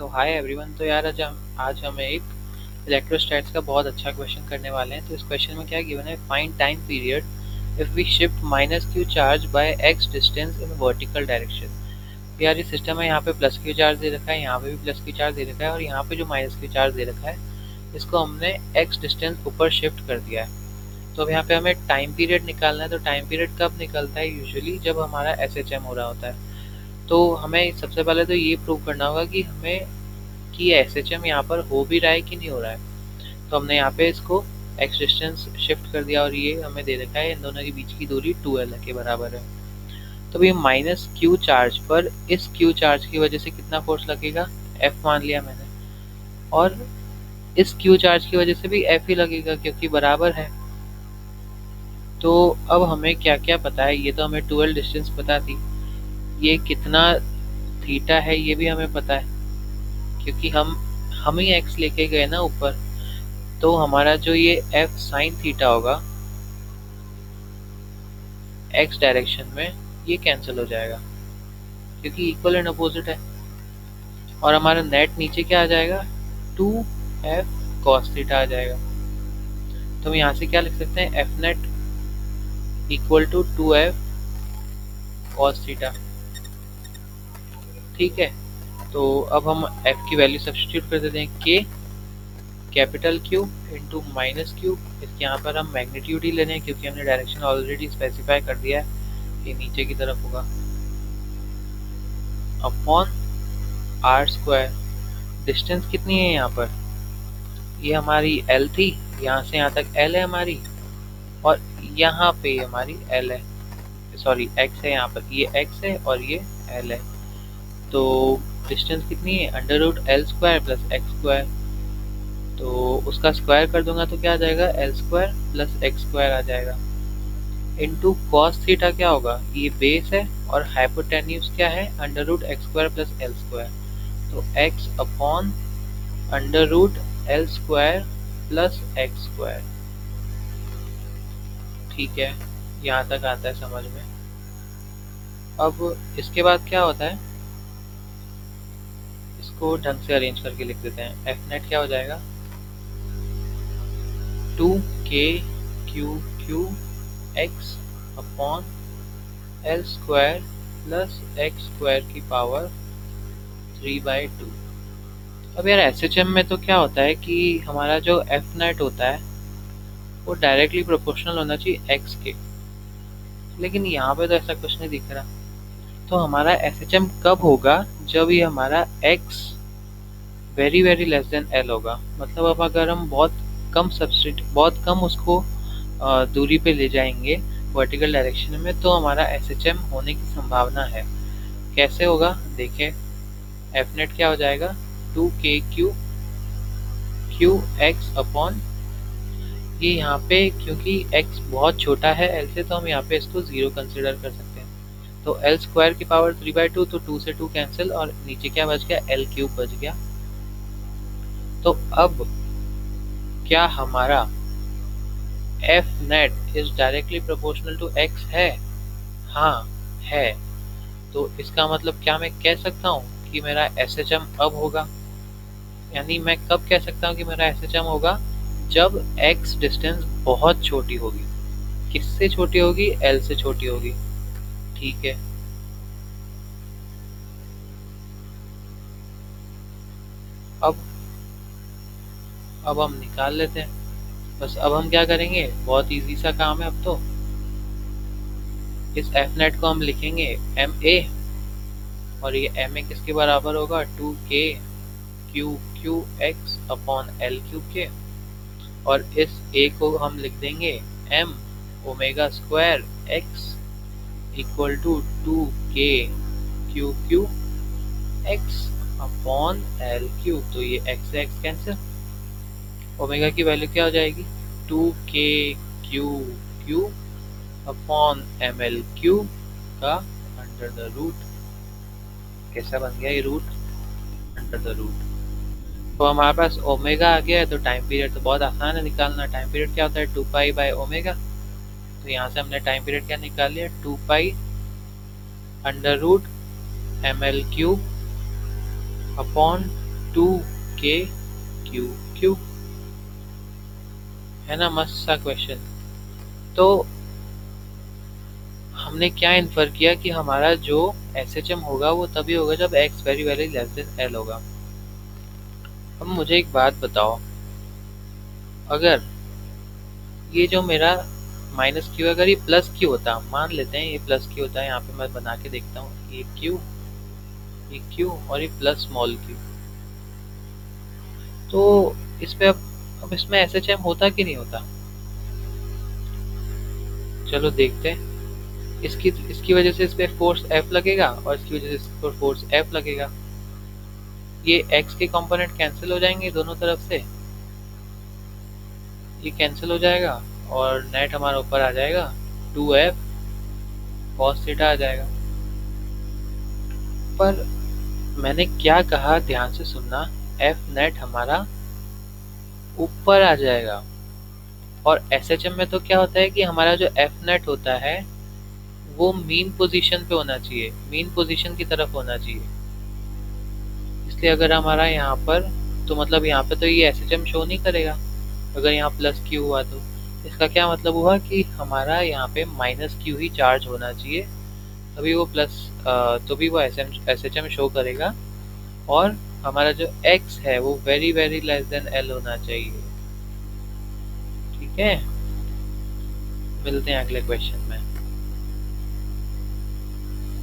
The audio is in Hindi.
सो हाय एवरीवन। तो यार आज हम एक इलेक्ट्रोस्टैट्स का बहुत अच्छा क्वेश्चन करने वाले हैं। तो इस क्वेश्चन में क्या गिवन है, find time period if we shift minus Q charge by X distance in vertical direction. यार ये सिस्टम है, यहाँ पे प्लस क्यू चार्ज दे रखा है, यहाँ पे भी प्लस क्यू चार्ज दे रखा है और यहाँ पे जो माइनस क्यू चार्ज दे रखा है इसको हमने एक्स डिस्टेंस ऊपर शिफ्ट कर दिया है। तो अब यहाँ पे हमें टाइम पीरियड निकालना है। तो टाइम पीरियड कब निकलता है, यूजुअली जब हमारा एस एच एम हो रहा होता है। तो हमें सबसे पहले तो ये प्रूव करना होगा कि हमें कि एस एच एम यहाँ पर हो भी रहा है कि नहीं हो रहा है। तो हमने यहाँ पे इसको एक्स डिस्टेंस शिफ्ट कर दिया और ये हमें दे रखा है इन दोनों के बीच की दूरी 2l के बराबर है। तो अभी माइनस क्यू चार्ज पर इस क्यू चार्ज की वजह से कितना फोर्स लगेगा, एफ मान लिया मैंने, और इस क्यू चार्ज की वजह से भी एफ ही लगेगा क्योंकि बराबर है। तो अब हमें क्या क्या पता है, ये तो हमें 2l डिस्टेंस पता थी, ये कितना थीटा है ये भी हमें पता है क्योंकि हम ही एक्स लेके गए ना ऊपर। तो हमारा जो ये एफ साइन थीटा होगा एक्स डायरेक्शन में, ये कैंसिल हो जाएगा क्योंकि इक्वल एंड अपोजिट है। और हमारा नेट नीचे क्या आ जाएगा, 2f cos थीटा आ जाएगा। तो हम यहाँ से क्या लिख सकते हैं, F net equal to 2f cos theta. ठीक है, तो अब हम f की वैल्यू सब्स्टिट्यूट कर देते हैं, k capital Q into minus Q. इसके यहाँ पर हम मैग्नीट्यूड ही ले रहे हैं क्योंकि हमने डायरेक्शन ऑलरेडी स्पेसिफाई कर दिया है, ये नीचे की तरफ होगा, अपॉन आर स्क्वायर। डिस्टेंस कितनी है यहाँ पर, ये हमारी L थी, यहाँ से यहाँ तक L है हमारी, और यहाँ पे हमारी L है, सॉरी X है, यहाँ पर ये X है और ये L है। तो डिस्टेंस कितनी है, under root L square plus X square. तो उसका स्क्वायर कर दूंगा तो क्या आ जाएगा, L square plus X square आ जाएगा, इंटू कॉस थीटा क्या होगा, ये बेस है और हाइपोटेन्यूज क्या है, under root X square plus L square. तो X upon under root L square plus X square. ठीक है, यहाँ तक आता है समझ में। अब इसके बाद क्या होता है, इसको ढंग से अरेंज करके लिख देते हैं। एफ नेट क्या हो जाएगा, 2k Q Q X upon L square plus X square की पावर 3/2। अब यार एसएचएम में तो क्या होता है कि हमारा जो एफ नेट होता है वो डायरेक्टली प्रोपोर्शनल होना चाहिए एक्स के, लेकिन यहाँ पे तो ऐसा कुछ नहीं दिख रहा। तो हमारा एसएचएम कब होगा, जब ये हमारा x very very less than L होगा। मतलब अब अगर हम बहुत कम उसको दूरी पे ले जाएंगे वर्टिकल डायरेक्शन में, तो हमारा एसएचएम होने की संभावना है। कैसे होगा देखें, एफ नेट क्या हो जाएगा, 2k क्यू एक्स अपॉन, ये यहाँ पे क्योंकि x बहुत छोटा है l से, तो हम यहाँ पे इसको 0 कंसिडर कर सकते हैं। तो एल स्क्वायर की पावर 3/2, तो 2 से 2 कैंसिल और नीचे क्या बच गया, एल क्यूब बच गया। तो अब क्या हमारा F net is directly proportional to X है, हाँ है। तो इसका मतलब क्या मैं कह सकता हूँ कि मेरा एस एच एम अब होगा, यानी मैं कब कह सकता हूँ कि मेरा एस एच एम होगा, जब x डिस्टेंस बहुत छोटी होगी। किससे छोटी होगी, l से छोटी होगी। ठीक है, अब हम निकाल लेते हैं। बस अब हम क्या करेंगे, बहुत इजी सा काम है। अब तो इस एफ नेट को हम लिखेंगे एम ए, और ये एम ए किसके बराबर होगा, 2k Q Q X upon L cube के, और इस a को हम लिख देंगे m omega square x equal to 2k Q Q x upon L cube. तो ये x से x कैंसिल, ओमेगा की वैल्यू क्या हो जाएगी, 2k Q Q upon M L cube का अंडर द रूट। कैसा बन गया ये रूट, अंडर द रूट। तो हमारे पास ओमेगा आ गया है, तो टाइम पीरियड तो बहुत आसान है निकालना। टाइम पीरियड क्या होता है, 2 पाई ओमेगा। तो यहाँ से हमने टाइम पीरियड क्या निकाल लिया, 2 pi under root M L cube upon 2k q, है ना मस्त सा क्वेश्चन। तो हमने क्या इन्फर किया कि हमारा जो SHM होगा वो तभी होगा जब x very very less than l होगा। अब मुझे एक बात बताओ, अगर ये जो मेरा माइनस क्यू, अगर ये प्लस क्यू होता, मान लेते हैं ये प्लस क्यू होता है, यहाँ पे मैं बना के देखता हूँ, ये क्यू और ये प्लस स्मॉल क्यू, तो इस पे अब इसमें SHM होता कि नहीं होता? चलो देखते हैं। इसकी इसकी वजह से इस पे फोर्स F लगेगा और इसकी वजह से इस पर फोर्स F लगेगा। ये x के कंपोनेंट कैंसिल हो जाएंगे दोनों तरफ से, ये कैंसिल हो जाएगा और नेट हमारा ऊपर आ जाएगा 2F cos थीटा आ जाएगा। पर मैंने क्या कहा, ध्यान से सुनना, F नेट हमारा ऊपर आ जाएगा। और SHM में तो क्या होता है कि हमारा जो F नेट होता है वो मीन पोजीशन पे होना चाहिए, मीन पोजीशन की तरफ होना चाहिए। इसलिए अगर हमारा यहाँ पर, तो मतलब यहाँ पे तो ये SHM शो नहीं करेगा। अगर यहाँ प्लस क्यू हुआ तो इसका क्या मतलब हुआ कि हमारा यहाँ पे माइनस क्यू ही चार्ज होना चाहिए, तभी वो प्लस, तो भी वो SHM शो करेगा। और हमारा जो x है वो very very less than l होना चाहिए। ठीक है, मिलते हैं अगले क्वेश्चन में।